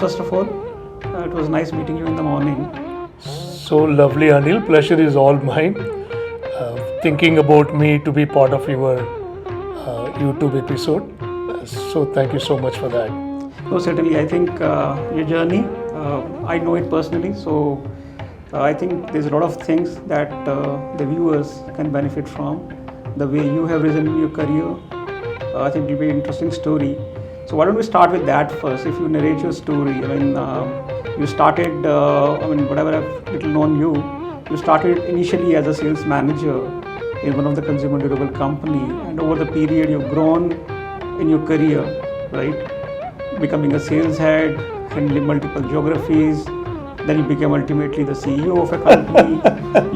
first of all. It was nice meeting you in the morning. So lovely, Anil. Pleasure is all mine. Thinking about me to be part of your YouTube episode. So thank you so much for that. So certainly, I think your journey, I know it personally. So I think there's a lot of things that the viewers can benefit from. The way you have risen in your career, I think it will be an interesting story. So why don't we start with that first? If you narrate your story, I mean, you started, whatever I've little known you, you started initially as a sales manager in one of the consumer durable company, and over the period you've grown in your career, right? Becoming a sales head, handling multiple geographies. Then you became ultimately the CEO of a company.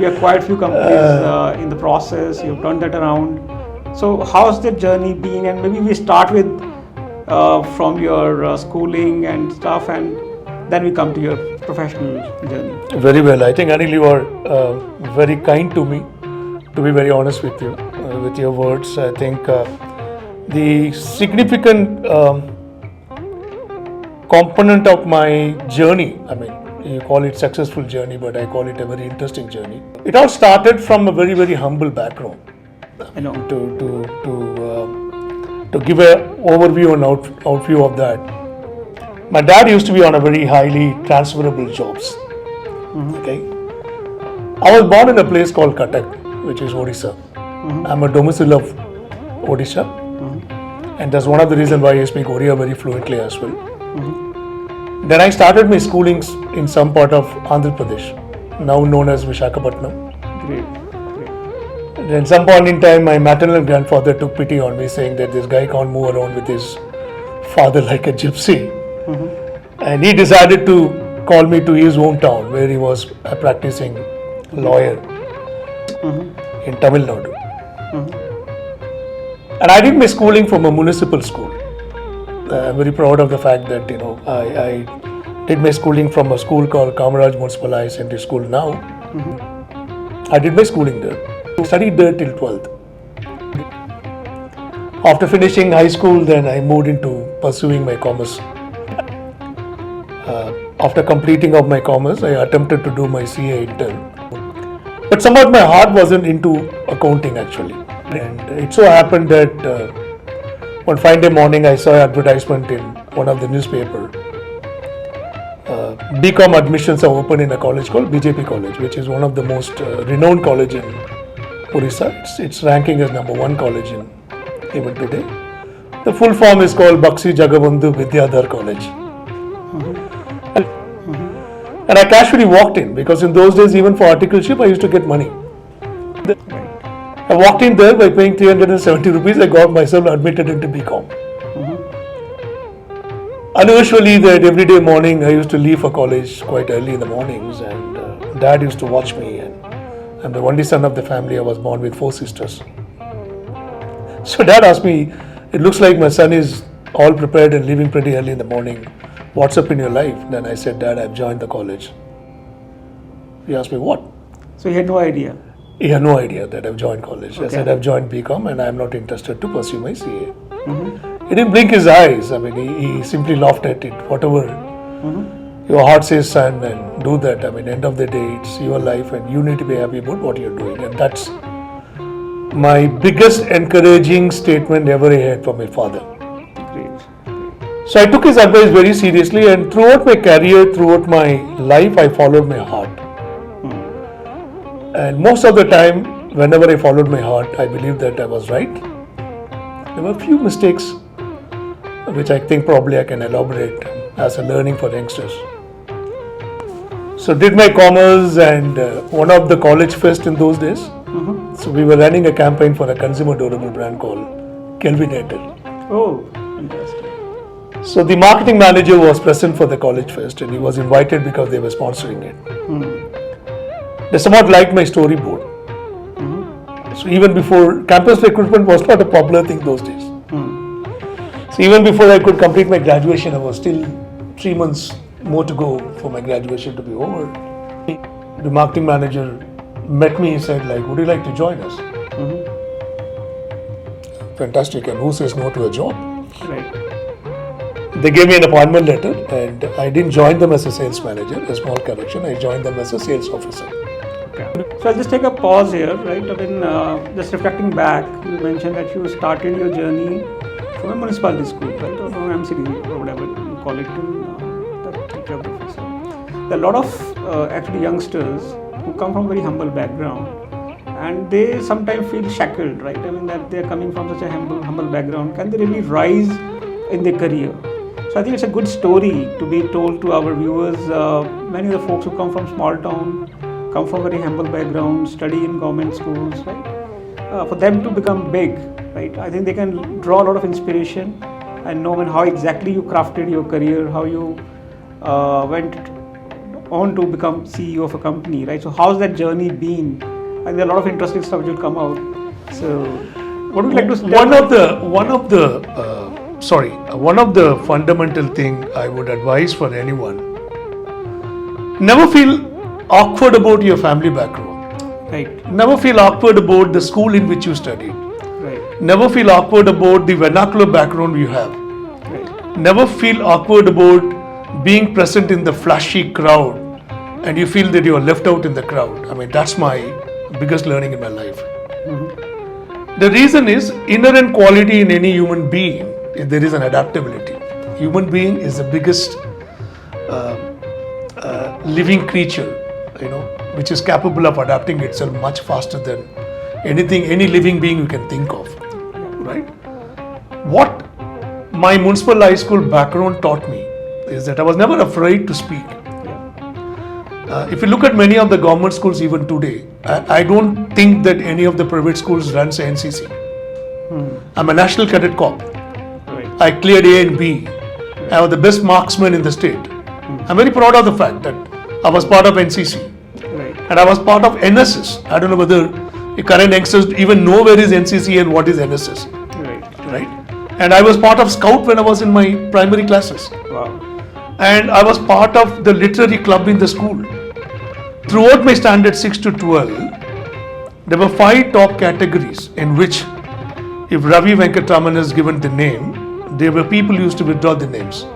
You acquired few companies in the process. You've turned that around. So how's the journey been? And maybe we start with from your schooling and stuff, and then we come to your professional journey. Very well. I think, Anil, you are very kind to me, to be very honest with you, with your words. I think the significant component of my journey, I mean, you call it successful journey, but I call it a very interesting journey. It all started from a very, very humble background. I know. To give an overview and outview of that, my dad used to be on a very highly transferable jobs. Okay, I was born in a place called Cuttack, which is Odisha. I'm a domicile of Odisha, and that's one of the reasons why I speak Oriya very fluently as well. Then I started my schoolings in some part of Andhra Pradesh, now known as Visakhapatnam. Great. Then some point in time, my maternal grandfather took pity on me, saying that this guy can't move around with his father like a gypsy. And he decided to call me to his hometown, where he was a practicing lawyer in Tamil Nadu. And I did my schooling from a municipal school. I'm very proud of the fact that, I did my schooling from a school called Kamaraj Municipal High Secondary School now. I did my schooling there. Studied there till 12th. After finishing high school, then I moved into pursuing my commerce. After completing of my commerce, I attempted to do my CA intern. But somehow my heart wasn't into accounting actually. And it so happened that one fine day morning, I saw an advertisement in one of the newspaper. BCom admissions are open in a college called BJP College, which is one of the most renowned college in Orissa. It's ranking as number 1 college in even today. The full form is called Bakshi Jagabandhu Vidyadhar College. And I casually walked in, because in those days, even for articleship, I used to get money. I walked in there by paying 370 rupees. I got myself admitted into BCom. Unusually, that every day morning, I used to leave for college quite early in the mornings, and Dad used to watch me. And I'm the only son of the family. I was born with 4 sisters. So Dad asked me, it looks like my son is all prepared and leaving pretty early in the morning. What's up in your life? Then I said, Dad, I've joined the college. He asked me, what? So you had no idea? He had no idea that I've joined college. Okay. I said, I've joined BCom and I'm not interested to pursue my CA. He didn't blink his eyes. I mean, he simply laughed at it. Whatever your heart says, son, and do that. I mean, end of the day, it's your life and you need to be happy about what you're doing. And that's my biggest encouraging statement ever I had from my father. Great. So I took his advice very seriously, and throughout my career, throughout my life, I followed my heart. And most of the time, whenever I followed my heart, I believed that I was right. There were a few mistakes, which I think probably I can elaborate as a learning for youngsters. So did my commerce and one of the college fest in those days. So we were running a campaign for a consumer durable brand called Kelvinator. Oh, interesting. So the marketing manager was present for the college fest, and he was invited because they were sponsoring it. They somewhat liked my storyboard. So even before, campus recruitment was not a popular thing those days. So even before I could complete my graduation, I was still 3 months more to go for my graduation to be over. The marketing manager met me and said, would you like to join us? Fantastic, and who says no to a job? Right. They gave me an appointment letter, and I didn't join them as a sales manager, a small correction. I joined them as a sales officer. Okay. So I'll just take a pause here, right? I mean, just reflecting back, you mentioned that you started your journey from a municipality school, right? Or from MCD or whatever you call it in the geography. So there are a lot of actually youngsters who come from a very humble background, and they sometimes feel shackled, right? I mean, that they're coming from such a humble background. Can they really rise in their career? So I think it's a good story to be told to our viewers. Many of the folks who come from small town, come from very humble background, study in government schools, right? For them to become big, right? I think they can draw a lot of inspiration and know how exactly you crafted your career, how you went on to become CEO of a company, right? So how's that journey been? And there are a lot of interesting stuff which will come out. So what would you like to say? One of the fundamental thing I would advise for anyone: never feel awkward about your family background. Right. Never feel awkward about the school in which you studied. Right. Never feel awkward about the vernacular background you have. Right. Never feel awkward about being present in the flashy crowd and you feel that you are left out in the crowd. I mean, that's my biggest learning in my life. Mm-hmm. The reason is inherent quality in any human being, there is an adaptability. Human being is the biggest living creature, which is capable of adapting itself much faster than any living being you can think of, right? What my municipal high school background taught me is that I was never afraid to speak. If you look at many of the government schools even today, I don't think that any of the private schools runs NCC. I'm a National Cadet Corps. Right. I cleared A and B. I was the best marksman in the state. I'm very proud of the fact that I was part of NCC. Right. And I was part of NSS. I don't know whether the current youngsters even know where is NCC and what is NSS. Right? And I was part of Scout when I was in my primary classes. Wow. And I was part of the literary club in the school. Throughout my standard 6 to 12, there were 5 top categories in which if Ravi Venkatraman is given the name, there were people who used to withdraw the names.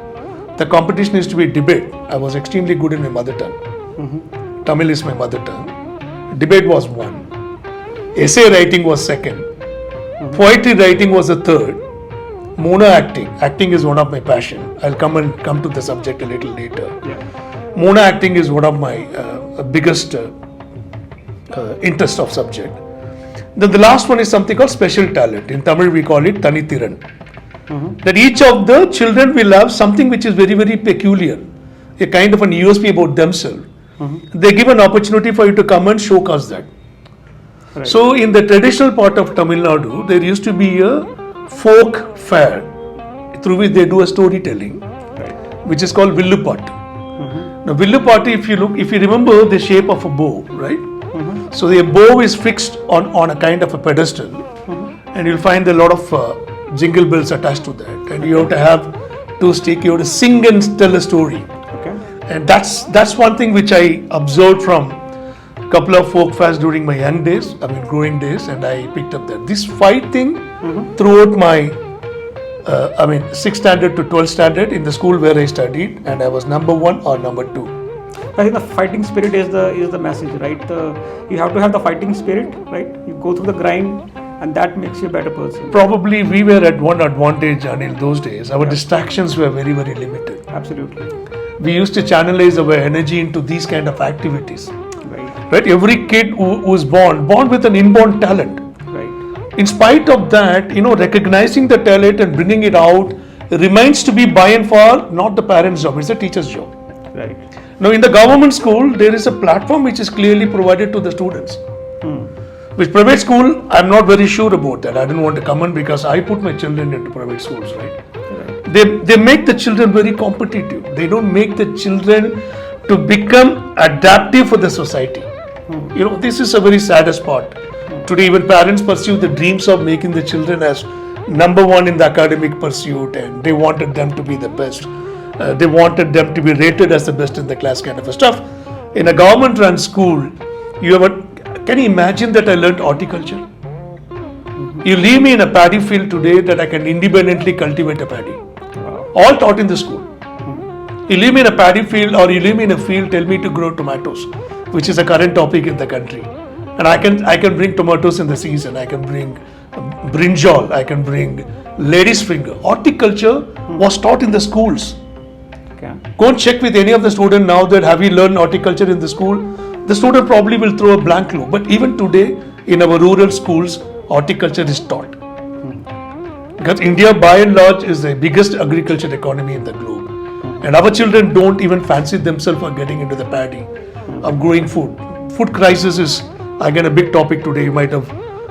The competition used to be debate. I was extremely good in my mother tongue. Mm-hmm. Tamil is my mother tongue. Debate was 1. Essay writing was 2nd. Mm-hmm. Poetry writing was the 3rd. Mono acting. Acting is one of my passion. I'll come to the subject a little later. Yeah. Mono acting is one of my biggest interest of subject. Then the last one is something called special talent. In Tamil we call it Tanithiran. Mm-hmm. That each of the children will have something which is very, very peculiar, a kind of an USP about themselves. Mm-hmm. They give an opportunity for you to come and showcase that. Right. So in the traditional part of Tamil Nadu, there used to be a folk fair through which they do a storytelling, Right. which is called Villupattu. Mm-hmm. Now Villupattu, if you remember the shape of a bow, right? Mm-hmm. So the bow is fixed on a kind of a pedestal, and you'll find a lot of jingle bells attached to that, and you have to have 2 sticks. You have to sing and tell a story, Okay. and that's one thing which I observed from a couple of folk fairs during my young days, growing days, and I picked up that this 5 thing throughout my 6th standard to 12th standard in the school where I studied, and I was number 1 or number 2. I think the fighting spirit is the message, right? You have to have the fighting spirit, right? You go through the grind, and that makes you a better person. Probably we were at one advantage, Anil, those days. Our distractions were very, very limited. Absolutely. We used to channelize our energy into these kind of activities. Right. Right? Every kid who was born with an inborn talent. Right. In spite of that, recognizing the talent and bringing it out remains to be by and far not the parent's job, it's the teacher's job. Right. Now in the government school, there is a platform which is clearly provided to the students. With private school, I'm not very sure about that. I didn't want to comment because I put my children into private schools, right? They make the children very competitive. They don't make the children to become adaptive for the society. This is a very saddest part. Today, even parents pursue the dreams of making the children as number 1 in the academic pursuit, and they wanted them to be the best. They wanted them to be rated as the best in the class, kind of a stuff. In a government-run school, can you imagine that I learned horticulture? You leave me in a paddy field today that I can independently cultivate a paddy. Wow. all taught in the school. You leave me in a paddy field or you leave me in a field, tell me to grow tomatoes, which is a current topic in the country. And I can bring tomatoes in the season, I can bring brinjal, I can bring lady's finger. Horticulture was taught in the schools. Okay. Go and check with any of the students now that have you learned horticulture in the school. The student probably will throw a blank look. But even today, in our rural schools, horticulture is taught. Because India, by and large, is the biggest agriculture economy in the globe. And our children don't even fancy themselves for getting into the paddy of growing food. Food crisis is, again, a big topic today. You might have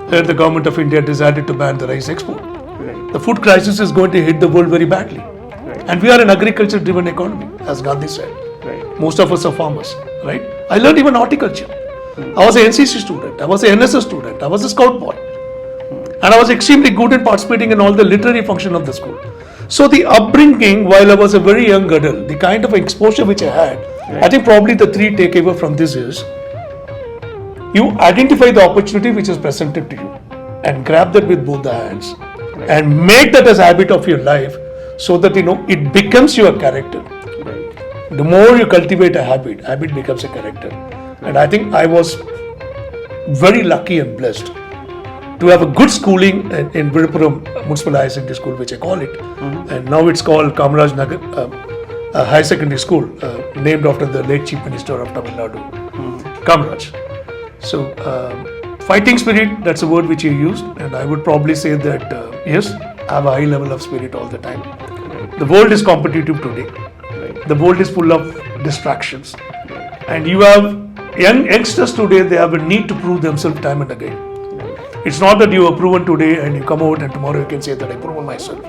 heard the government of India decided to ban the rice export. Right. The food crisis is going to hit the world very badly. Right. And we are an agriculture-driven economy, as Gandhi said. Right. Most of us are farmers, right? I learned even horticulture. I was an NCC student, I was an NSS student, I was a scout boy. And I was extremely good in participating in all the literary function of the school. So the upbringing, while I was a very young adult, the kind of exposure which I had, I think probably the three takeaway from this is, you identify the opportunity which is presented to you and grab that with both the hands and make that as a habit of your life so that it becomes your character. Right. The more you cultivate a habit becomes a character. And I think I was very lucky and blessed to have a good schooling in Virupuram Municipal Higher Secondary School, which I call it. And now it's called Kamaraj Nagar High Secondary School, named after the late Chief Minister of Tamil Nadu, Kamaraj. So, fighting spirit, that's a word which you used, and I would probably say that, yes, I have a high level of spirit all the time. The world is competitive today. The world is full of distractions. And you have youngsters today, they have a need to prove themselves time and again. It's not that you are proven today and you come out and tomorrow you can say that I proven myself.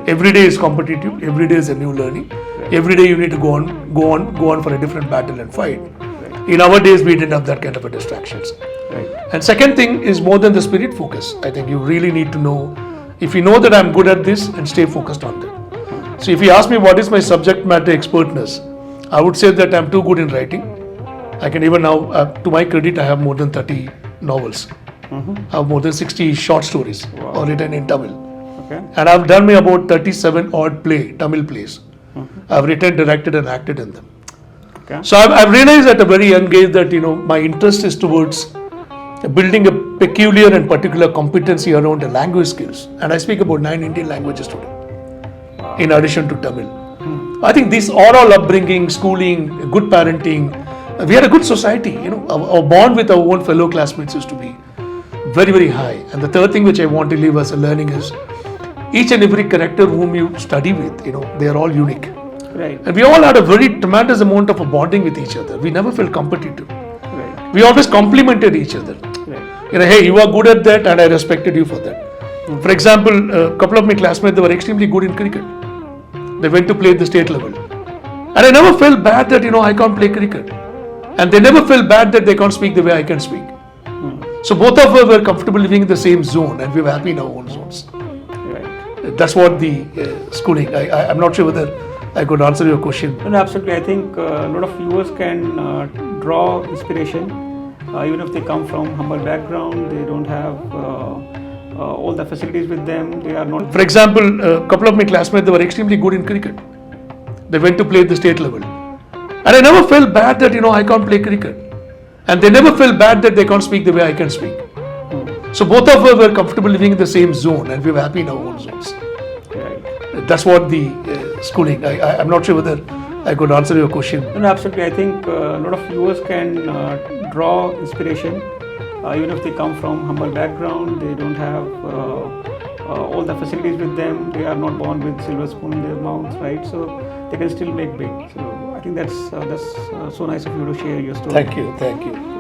Every day is competitive, every day is a new learning. Every day you need to go on for a different battle and fight. In our days, we didn't have that kind of a distractions. Right. And second thing is more than the spirit focus. I think you really need to know, if you know that I'm good at this, and stay focused on that. So if you ask me what is my subject matter expertness, I would say that I'm too good in writing. I can even now, to my credit, I have more than 30 novels. I have more than 60 short stories, all written in Tamil. Okay. And I've done me about 37 odd Tamil plays. I've written, directed and acted in them. Okay. So I've realized at a very young age that my interest is towards building a peculiar and particular competency around the language skills. And I speak about 9 Indian languages today, in addition to Tamil. I think these are all upbringing, schooling, good parenting. We had a good society. Our bond with our own fellow classmates used to be very, very high. And the third thing which I want to leave as a learning is, each and every character whom you study with, they are all unique. Right. And we all had a very tremendous amount of a bonding with each other. We never felt competitive. Right. We always complimented each other. Right. Hey, you are good at that and I respected you for that. For example, a couple of my classmates, they were extremely good in cricket. They went to play at the state level. And I never felt bad that, I can't play cricket. And they never felt bad that they can't speak the way I can speak. So both of us were comfortable living in the same zone and we were happy in our own zones. Right. That's what the schooling, I'm not sure whether I could answer your question. No, absolutely. I think a lot of viewers can draw inspiration, even if they come from humble background. They don't have all the facilities with them. They are not. For example, a couple of my classmates, they were extremely good in cricket. They went to play at the state level. And I never felt bad that, I can't play cricket. And they never felt bad that they can't speak the way I can speak. So both of us were comfortable living in the same zone and we were happy in our own zones. Right. That's what the schooling, I'm not sure whether I could answer your question. No, absolutely. I think a lot of viewers can draw inspiration, even if they come from humble background. They don't have all the facilities with them. They are not born with silver spoon in their mouths, right? So they can still make big. So I think that's so nice of you to share your story. Thank you.